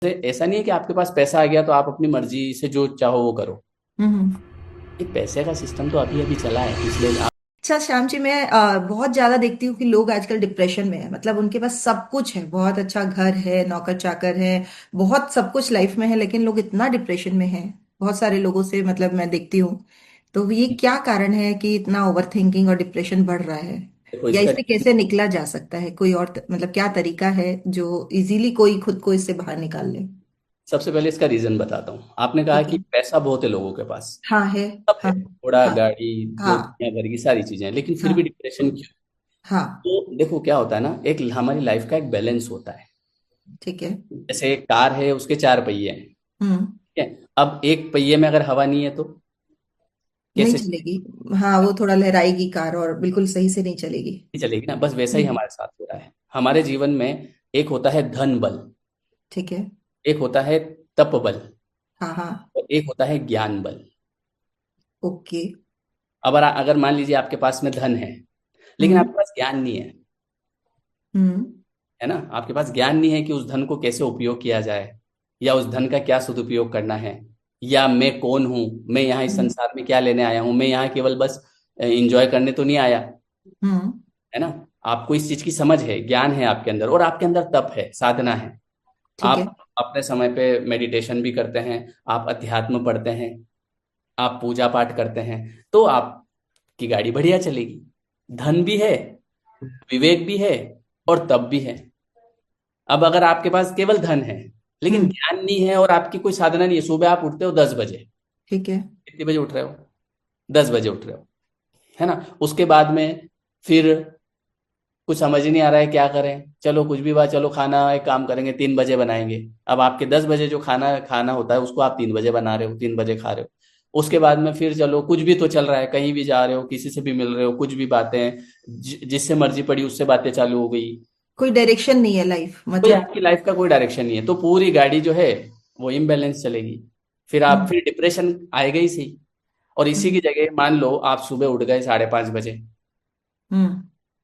ऐसा नहीं है कि आपके पास पैसा आ गया तो आप अपनी मर्जी से जो चाहो वो करो। हम्म। ये पैसे का सिस्टम तो अभी अभी चला है पिछले आप। अच्छा श्याम जी, मैं बहुत ज्यादा देखती हूँ कि लोग आजकल डिप्रेशन में है। मतलब उनके पास सब कुछ है, बहुत अच्छा घर है, नौकर चाकर है, बहुत सब कुछ लाइफ में है, लेकिन लोग इतना डिप्रेशन में है। बहुत सारे लोगों से मतलब मैं देखती हूँ। तो ये क्या कारण है कि इतना ओवर थिंकिंग और डिप्रेशन बढ़ रहा है? देखो या इसका इससे कैसे निकला जा सकता है? कोई और मतलब क्या तरीका है जो इजीली कोई खुद को इससे बाहर निकाल ले? सबसे पहले इसका रीजन बताता हूँ। आपने कहा ठीक कि है। पैसा बहुत है लोगों के पास। हाँ है। सब है, हाँ। थोड़ा हाँ। गाड़ी, जो हाँ। दुनिया भर की सारी चीजें हैं, लेकिन फिर भी हाँ। डिप्रेशन क्यों? हाँ। तो देखो क्या होता है ना, एक हमारी लाइफ का एक बैलेंस होता है। ठीक है। जैसे एक कार है, उसके चार पहिए हैं। हम्म। ठीक है। अब एक पहिए में अगर हवा नहीं है तो नहीं कैसे चलेगी। हाँ, वो थोड़ा लहराएगी कार और बिल्कुल सही से नहीं चलेगी। नहीं चलेगी ना? बस वैसा ही हम्म। हमारे साथ हो रहा है। हमारे जीवन में एक होता है धन बल, ठीक है। एक होता है तप बल, हाँ। हाँ। और एक होता है ज्ञान बल। ओके। अब अगर मान लीजिए आपके पास में धन है, लेकिन हम्म। आपके पास ज्ञान नहीं है, हम्म। है ना? आपके पास ज्ञान नहीं है कि उस धन को कैसे उपयोग किया जाए, या उस धन का क्या सदुपयोग करना है, या मैं कौन हूं, मैं यहाँ इस हम्म। संसार में क्या लेने आया हूँ, मैं यहाँ केवल बस एंजॉय करने तो नहीं आया, हम्म। है ना? आपको इस चीज की समझ है, ज्ञान है आपके अंदर, और आपके अंदर तप है, साधना है। ठीक है। आप अपने समय पे मेडिटेशन भी करते हैं, आप अध्यात्म पढ़ते हैं, आप पूजा पाठ करते हैं, तो आपकी गाड़ी बढ़िया चलेगी। धन भी है, विवेक भी है, और तप भी है। अब अगर आपके पास केवल धन है लेकिन हम्म। ज्ञान नहीं है, और आपकी कोई साधना नहीं है, सुबह आप उठते हो 10 बजे, ठीक है। कितने बजे उठ रहे हो? 10 बजे उठ रहे हो, है ना? उसके बाद में फिर कुछ समझ ही नहीं आ रहा है क्या करें, चलो कुछ भी बात, चलो खाना एक काम करेंगे 3 बजे बनाएंगे। अब आपके 10 बजे जो खाना खाना होता है उसको आप 3 बजे बना रहे हो, 3 बजे खा रहे हो। उसके बाद में फिर चलो कुछ भी तो चल रहा है, कहीं भी जा रहे हो, किसी से भी मिल रहे हो, कुछ भी बातें, जिससे मर्जी पड़ी उससे बातें चालू हो गई। कोई डायरेक्शन नहीं है लाइफ कोई मतलब। आपकी लाइफ का कोई डायरेक्शन नहीं है, तो पूरी गाड़ी जो है वो इम्बैलेंस चलेगी। फिर आप हम्म। फिर डिप्रेशन आएगा ही सही। और इसी हम्म। की जगह मान लो आप सुबह उठ गए 5:30 बजे, हम्म।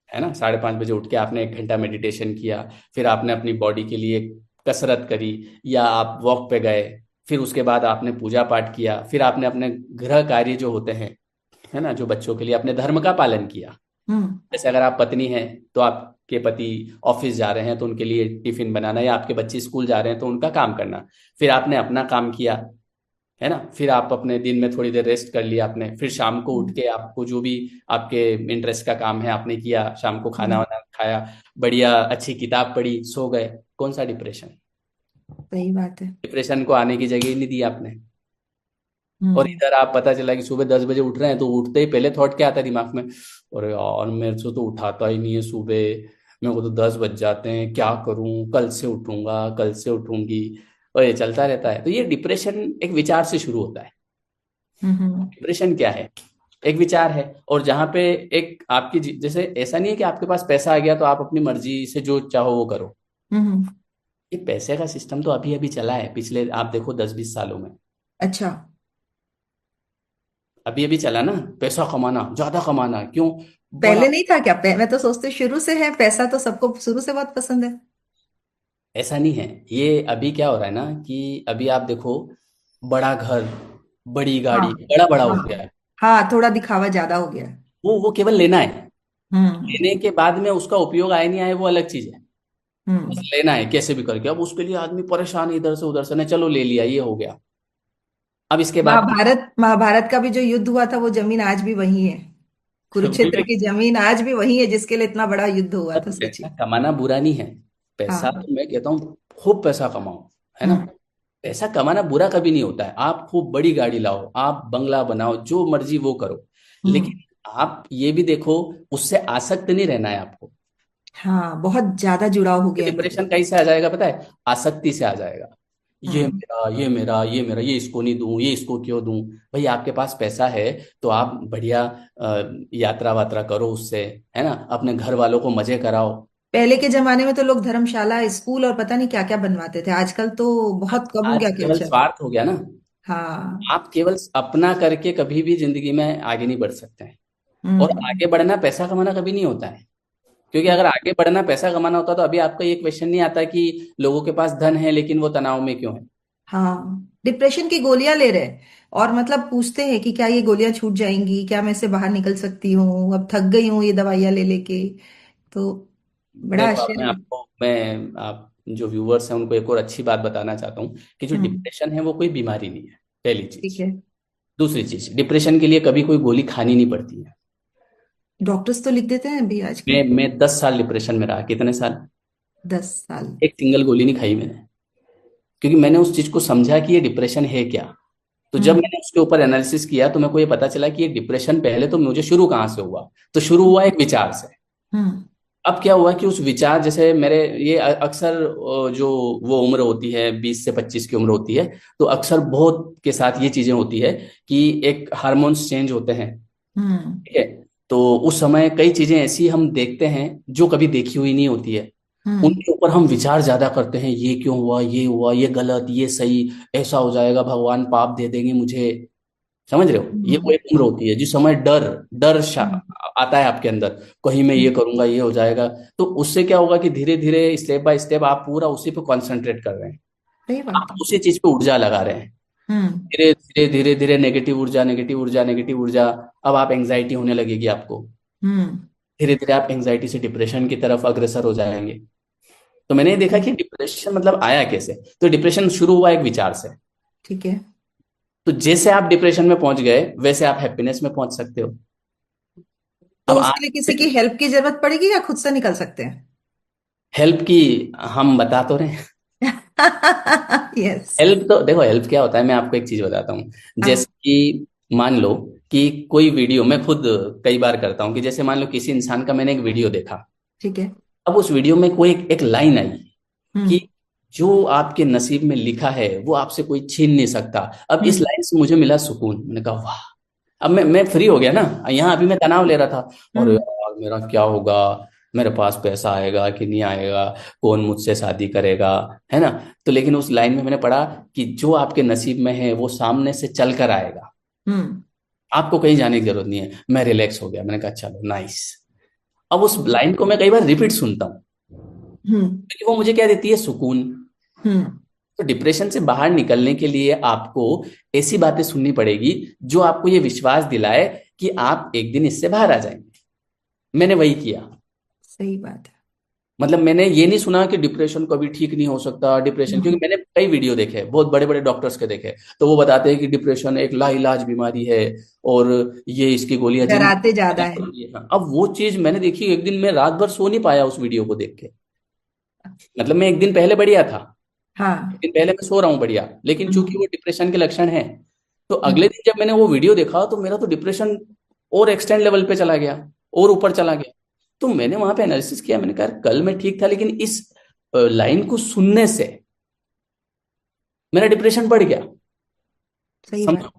है ना? 5:30 बजे उठ के आपने 1 घंटा मेडिटेशन किया, फिर आपने अपनी बॉडी के लिए कसरत करी, या आप वॉक पे गए, फिर उसके बाद आपने पूजा पाठ किया, फिर आपने अपने गृह कार्य जो होते हैं, है ना, जो बच्चों के लिए, अपने धर्म का पालन किया। हम्म। जैसे अगर आप पत्नी हैं तो आपके पति ऑफिस जा रहे हैं तो उनके लिए टिफिन बनाना, या आपके बच्चे स्कूल जा रहे हैं तो उनका काम करना। फिर आपने अपना काम किया, है ना? फिर आप अपने दिन में थोड़ी देर रेस्ट कर लिया आपने, फिर शाम को उठ हम्म। के आपको जो भी आपके इंटरेस्ट का काम है आपने किया, शाम को खाना हम्म। वाना खाया, बढ़िया अच्छी किताब पढ़ी, सो गए। कौन सा डिप्रेशन? सही बात है। डिप्रेशन को आने की जगह ही नहीं दी आपने। और हम्म। इधर आप पता चला कि सुबह 10 बजे उठ रहे हैं, तो उठते ही पहले थॉट क्या आता है दिमाग में? अरे यार मेरे से तो उठाता ही नहीं है सुबह, मेरे को तो 10 बज जाते हैं, क्या करूं, कल से उठूंगा, कल से उठूंगी। और ये चलता रहता है। तो ये डिप्रेशन एक विचार से शुरू होता है। हम्म। डिप्रेशन क्या है? एक विचार है। और जहाँ पे एक आपकी जैसे ऐसा नहीं है कि आपके पास पैसा आ गया तो आप अपनी मर्जी से जो चाहो वो करो। हम्म। ये पैसे का सिस्टम तो अभी अभी चला है, पिछले आप देखो 10-20 सालों में। अच्छा। अभी अभी चला ना, पैसा कमाना, ज्यादा कमाना, क्यों? बड़ा। पहले नहीं था क्या? मैं तो सोचती हूँ शुरू से है, पैसा तो सबको शुरू से बहुत पसंद है। ऐसा नहीं है। ये अभी क्या हो रहा है ना, कि अभी आप देखो, बड़ा घर, बड़ी हाँ। गाड़ी, बड़ा बड़ा हो हाँ। गया है। हाँ, थोड़ा दिखावा ज्यादा हो गया है। वो केवल लेना है। हम्म। लेने के बाद में उसका उपयोग आए नहीं आए वो अलग चीज है। बस हम्म। लेना है कैसे भी करके। अब उसके लिए आदमी परेशान है इधर से उधर से, नहीं चलो ले लिया, ये हो गया। अब इसके बाद महाभारत महाभारत का भी जो युद्ध हुआ था वो जमीन आज भी वही है। वही कुरुक्षेत्र मैं, की जमीन आज भी वही है जिसके लिए इतना बड़ा युद्ध हुआ था, पैसा सोचिए। कमाना बुरा नहीं है। पैसा हाँ। तो मैं कहता हूँ खूब पैसा कमाओ, है ना? हम्म। पैसा कमाना बुरा कभी नहीं होता है। आप खूब बड़ी गाड़ी लाओ, आप बंगला बनाओ, जो मर्जी वो करो, हम्म। लेकिन आप ये भी देखो, उससे आसक्त नहीं रहना है आपको। हाँ, बहुत ज्यादा जुड़ाव हो गया है डिप्रेशन मतलब। कैसे आ जाएगा पता है? आसक्ति से आ जाएगा। ये हम्म। मेरा, ये मेरा, ये मेरा, ये इसको नहीं दूं, ये इसको क्यों दूं? भाई आपके पास पैसा है तो आप बढ़िया यात्रा वात्रा करो उससे, है ना? अपने घर वालों को मजे कराओ। पहले के जमाने में तो लोग धर्मशाला, स्कूल और पता नहीं क्या क्या बनवाते थे। आजकल तो बहुत कम हो आज गया केवल कल्चर। स्वार्थ हो गया ना। हाँ। आप केवल अपना करके कभी भी जिंदगी में आगे नहीं बढ़ सकते हैं। और हम्म। आगे बढ़ना, पैसा कमाना कभी नहीं होता है। क्योंकि अगर आगे बढ़ना, पैसा कमाना होता तो अभी आपका ये क्वेश्चन नहीं आता कि लोगों के पास धन है लेकिन वो तनाव में क्यों है। हाँ, डिप्रेशन की गोलियां ले रहे हैं और मतलब पूछते हैं कि क्या ये गोलियां छूट जाएंगी, क्या मैं इससे बाहर निकल सकती हूँ, अब थक गई हूँ ये दवाइयां ले लेके। तो बड़ा देखो, अब आश्चर्य है। मैं आप जो व्यूअर्स हैं उनको एक और अच्छी बात बताना चाहता हूँ कि जो हम्म। डिप्रेशन है वो कोई बीमारी नहीं है, पहली ठीक चीज। है। दूसरी चीज, डिप्रेशन के लिए कभी कोई गोली खानी नहीं पड़ती है। डॉक्टर्स तो लिख देते हैं अभी आजकल। मैं 10 साल डिप्रेशन में रहा, कितने साल, 10 साल। एक सिंगल गोली नहीं खाई मैंने, क्योंकि मैंने उस चीज को समझा कि ये डिप्रेशन है क्या। तो जब हम्म। मैंने उसके ऊपर एनालिसिस किया तो मेरे को ये पता चला कि ये डिप्रेशन पहले तो मुझे शुरू कहाँ से हुआ, तो शुरू हुआ एक विचार से। हम्म। अब क्या हुआ कि उस विचार, जैसे मेरे ये अक्सर जो वो उम्र होती है 20 से 25 की उम्र होती है, तो अक्सर बहुत के साथ ये चीजें होती है कि एक हार्मोन्स चेंज होते हैं। हम्म। ठीक है। तो उस समय कई चीजें ऐसी हम देखते हैं जो कभी देखी हुई नहीं होती है, हम्म। उनके ऊपर हम विचार ज्यादा करते हैं, ये क्यों हुआ, ये गलत, ये सही, ऐसा हो जाएगा, भगवान पाप दे देंगे मुझे। समझ रहे हो, ये वो हम्म। एक उम्र होती है जिस समय हम्म। आता है आपके अंदर, कहीं मैं ये करूंगा ये हो जाएगा। तो उससे क्या होगा कि धीरे धीरे स्टेप बाय स्टेप आप पूरा उसी पे कंसंट्रेट कर रहे हैं, सही बात आप है। उसी चीज पे ऊर्जा लगा रहे हैं। हम्म। धीरे धीरे धीरे धीरे नेगेटिव ऊर्जा, नेगेटिव ऊर्जा, नेगेटिव ऊर्जा, अब आप एंग्जाइटी होने लगेगी आपको। हम्म। धीरे धीरे आप एंग्जाइटी से डिप्रेशन की तरफ अग्रसर हो जाएंगे। तो मैंने ये देखा कि डिप्रेशन मतलब आया कैसे। तो डिप्रेशन शुरू हुआ एक विचार से। ठीक है। तो जैसे आप डिप्रेशन में पहुंच गए वैसे आप हैप्पीनेस में पहुंच सकते हो। तो अब उसके लिए किसी की हेल्प की जरूरत पड़ेगी या खुद से निकल सकते हैं? हेल्प की, हम बता तो रहे हैं। यस। हेल्प तो देखो, हेल्प क्या होता है मैं आपको एक चीज बताता हूँ। जैसे हाँ। कि मान लो कि कोई वीडियो मैं खुद कई बार करता हूँ, कि जैसे मान लो किसी इंसान का मैंने एक वीडियो देखा। ठीक है। अब उस वीडियो में कोई एक लाइन आई कि हम्म। जो आपके नसीब में लिखा है वो आपसे कोई छीन नहीं सकता। अब इस हम्म। लाइन से मुझे मिला सुकून, मैंने कहा वाह। अब मैं फ्री हो गया ना। यहाँ अभी मैं तनाव ले रहा था, और हम्म। यार मेरा क्या होगा, मेरे पास पैसा आएगा कि नहीं आएगा, कौन मुझसे शादी करेगा, है ना। तो लेकिन उस लाइन में मैंने पढ़ा कि जो आपके नसीब में है वो सामने से चल कर आएगा, हम्म। आपको कहीं जाने की जरूरत नहीं है। मैं रिलैक्स हो गया, मैंने कहा चलो नाइस। अब उस लाइन को मैं कई बार रिपीट सुनता हूँ, हम्म। क्योंकि वो मुझे क्या देती है, सुकून। हम्म। तो डिप्रेशन से बाहर निकलने के लिए आपको ऐसी बातें सुननी पड़ेगी जो आपको ये विश्वास दिलाए कि आप एक दिन इससे बाहर आ जाएंगे। मैंने वही किया। सही बात है। मतलब मैंने ये नहीं सुना कि डिप्रेशन कभी ठीक नहीं हो सकता, डिप्रेशन, क्योंकि हम्म। मैंने कई वीडियो देखे, बहुत बड़े बड़े डॉक्टर्स के देखे, तो वो बताते हैं कि डिप्रेशन एक लाइलाज बीमारी है, और ये इसकी गोलियां डराते जिंदगी ज्यादा खत्म है। करती है। हाँ, अब वो चीज मैंने देखी, एक दिन मैं रात भर सो नहीं पाया उस वीडियो को देख के। मतलब मैं एक दिन पहले बढ़िया था, एक हाँ। दिन पहले मैं सो रहा हूँ बढ़िया, लेकिन चूंकि हम्म। वो डिप्रेशन के लक्षण है, तो अगले हम्म। दिन जब मैंने वो वीडियो देखा तो मेरा तो डिप्रेशन और एक्सटेंड लेवल पे चला गया, और ऊपर चला गया। तो मैंने वहां पे एनालिसिस किया, मैंने कहा यार, कल मैं ठीक था लेकिन इस लाइन को सुनने से मेरा डिप्रेशन बढ़ गया। सही बात। समझो,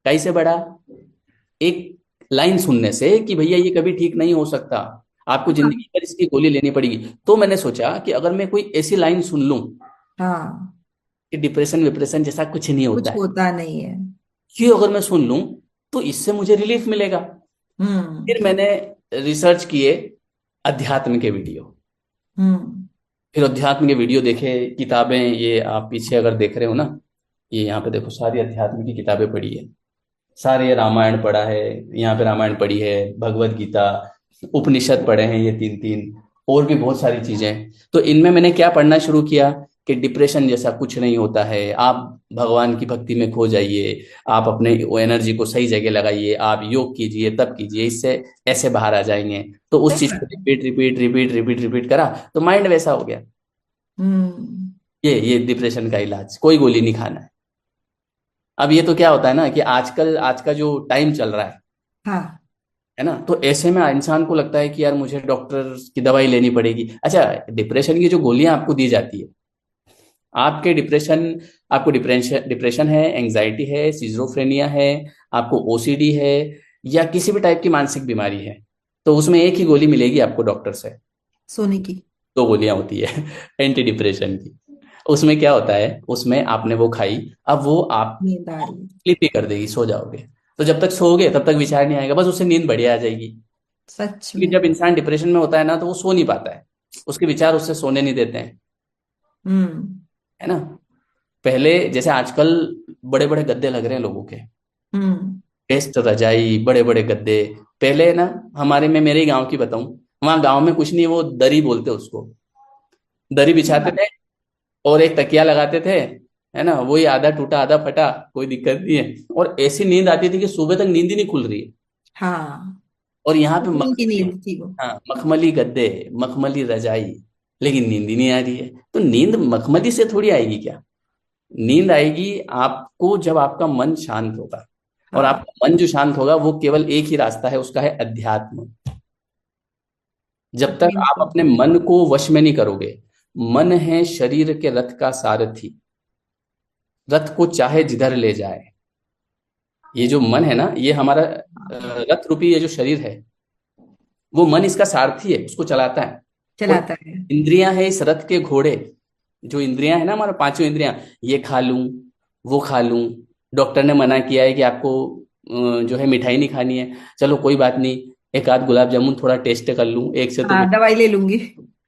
कैसे बढ़ा, एक लाइन सुनने से कि भैया ये कभी ठीक नहीं हो सकता, आपको हाँ। जिंदगी भर इसकी गोली लेनी पड़ेगी। तो मैंने सोचा कि अगर मैं कोई ऐसी लाइन सुन लूं हाँ। कि डिप्रेशन विप्रेशन जैसा कुछ नहीं होता कुछ है, होता नहीं है। ये अगर मैं सुन लूं तो इससे मुझे रिलीफ मिलेगा। हम्म। फिर मैंने रिसर्च किए अध्यात्म के वीडियो, हम्म। फिर अध्यात्म के वीडियो देखे, किताबें, ये आप पीछे अगर देख रहे हो ना, ये यहाँ पे देखो, सारी अध्यात्म की किताबें पढ़ी है, सारे, ये रामायण पढ़ा है, यहाँ पे रामायण पढ़ी है, भगवत गीता, उपनिषद पढ़े हैं ये तीन तीन, और भी बहुत सारी चीजें। तो इनमें मैंने क्या पढ़ना शुरू किया कि डिप्रेशन जैसा कुछ नहीं होता है, आप भगवान की भक्ति में खो जाइए, आप अपने एनर्जी को सही जगह लगाइए, आप योग कीजिए, तब कीजिए, इससे ऐसे बाहर आ जाएंगे। तो उस सही चीज को बात है। Repeat repeat repeat repeat repeat करा तो माइंड वैसा हो गया। हम्म। ये डिप्रेशन का इलाज, कोई गोली नहीं खाना है। अब ये तो क्या होता है ना कि आजकल, आज का जो टाइम चल रहा हाँ। है ना, तो ऐसे में इंसान को लगता है कि यार मुझे डॉक्टर की दवाई लेनी पड़ेगी। अच्छा, डिप्रेशन की जो गोलियां आपको दी जाती है, आपके डिप्रेशन, आपको डिप्रेशन डिप्रेशन है, एंजाइटी है, सिजोफ्रेनिया है, आपको ओसीडी है, या किसी भी टाइप की मानसिक बीमारी है, तो उसमें एक ही गोली मिलेगी आपको डॉक्टर से। सोने की। दो गोलियां होती है एंटी डिप्रेशन की। उसमें क्या होता है, उसमें आपने वो खाई, अब वो आप नींद आ रही है। स्लीप ही कर देगी, सो जाओगे। तो जब तक सोओगे तब तक विचार नहीं आएगा, बस उससे नींद बढ़िया आ जाएगी। सच क्योंकि में। जब इंसान डिप्रेशन में होता है ना तो वो सो नहीं पाता है, उसके विचार उससे सोने नहीं देते हैं, हम्म। है ना। पहले जैसे आजकल बड़े बड़े गद्दे लग रहे हैं लोगों के, हम्म। बेस्ट रजाई, बड़े बड़े गद्दे। पहले ना, हमारे, मैं मेरे ही गांव की बताऊं, वहां गांव में कुछ नहीं, वो दरी बोलते उसको, दरी बिछाते थे और एक तकिया लगाते थे, है ना, वही आधा टूटा आधा फटा, कोई दिक्कत नहीं है, और ऐसी नींद आती थी कि सुबह तक नींद ही नहीं खुल रही है। हाँ, और यहाँ पे सुकून की मखमली, नींद थी वो। हाँ, मखमली गद्दे, मखमली रजाई, लेकिन नींद ही नहीं आ रही है। तो नींद मखमली से थोड़ी आएगी क्या? नींद आएगी आपको जब आपका मन शांत होगा, और हाँ, आपका मन जो शांत होगा वो केवल एक ही रास्ता है, उसका है अध्यात्म। जब तक आप बिल्कुल। अपने मन को वश में नहीं करोगे, मन है शरीर के रथ का सारथी, रथ को चाहे जिधर ले जाए। ये जो मन है ना, ये हमारा रथ रूपी ये जो शरीर है, वो मन इसका सारथी है, उसको चलाता है। और चलाता है। इंद्रियां है इस रथ के घोड़े। जो इंद्रियां है ना, हमारा पांचों इंद्रियां, ये खा लूं, वो खा लूं, डॉक्टर ने मना किया है कि आपको जो है मिठाई नहीं खानी है, चलो कोई बात नहीं, एक आध गुलाब जामुन थोड़ा टेस्ट कर लूं, एक से तो हाँ, दवाई ले लूंगी।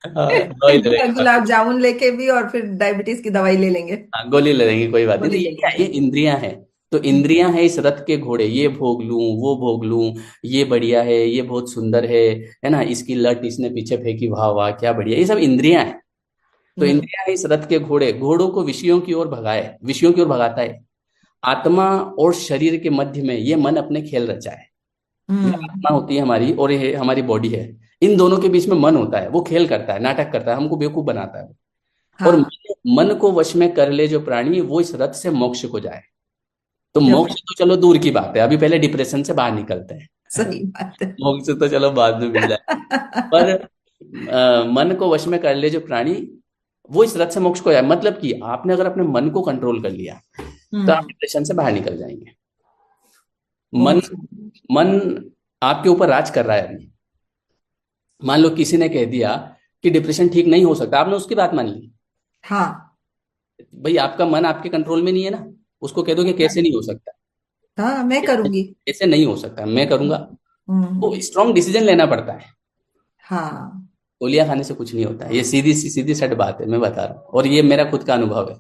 हाँ, दवाई ले लेंगे, गुलाब जामुन लेके भी, और फिर डायबिटीज की दवाई ले लेंगे। हाँ, गोली ले लेंगे, कोई बात नहीं। तो गोली ये ले क्या है? लेंगे। ये इंद्रियां हैं। तो हम्म। इंद्रियां हैं इस रथ के घोड़े, ये भोग लूं, वो भोग लूं, ये बढ़िया है, ये बहुत सुंदर है ना, इसकी लट इसने पीछे फेंकी, वाह वाह क्या बढ़िया, ये सब इंद्रियां हैं। तो हम्म। इंद्रियां हैं इस रथ के घोड़े, घोड़ों को विषयों की ओर भगाए, विषयों की ओर भगाता है। आत्मा और शरीर के मध्य में ये मन अपने खेल रचा है। जो हम्म। आत्मा होती है हमारी, और ये हमारी बॉडी है, इन दोनों के बीच में मन होता है, वो खेल करता है, नाटक करता है, हमको बेवकूफ बनाता है। और हाँ, मन को वश में कर ले जो प्राणी, वो इस रथ से मोक्ष को जाए। तो जब मोक्ष तो चलो दूर की बात है, अभी पहले डिप्रेशन से बाहर निकलते हैं, है ना। सही बात है। मोक्ष तो चलो बाद में मिल जाए, पर मन को वश में कर ले जो प्राणी, वो इस रथ से मोक्ष को जाए। मतलब कि आपने अगर अपने मन को कंट्रोल कर लिया, तो आप हम्म। डिप्रेशन से बाहर निकल जाएंगे। मन बहुत सुंदर। मन आपके ऊपर राज कर रहा है अभी। मान लो किसी ने कह दिया कि डिप्रेशन ठीक नहीं हो सकता, आपने उसकी बात मान ली, हाँ। भाई आपका मन आपके कंट्रोल में नहीं है ना, उसको कह दो कि कैसे नहीं हो सकता, हाँ, मैं करूंगी। कैसे नहीं हो सकता, मैं करूंगा। तो हम्म। स्ट्रॉन्ग डिसीजन लेना पड़ता है। हाँ। गोलियां खाने से कुछ नहीं होता है, ये सीधी सी सीधी सट बात है, मैं बता रहा हूँ, और ये मेरा खुद का अनुभव है।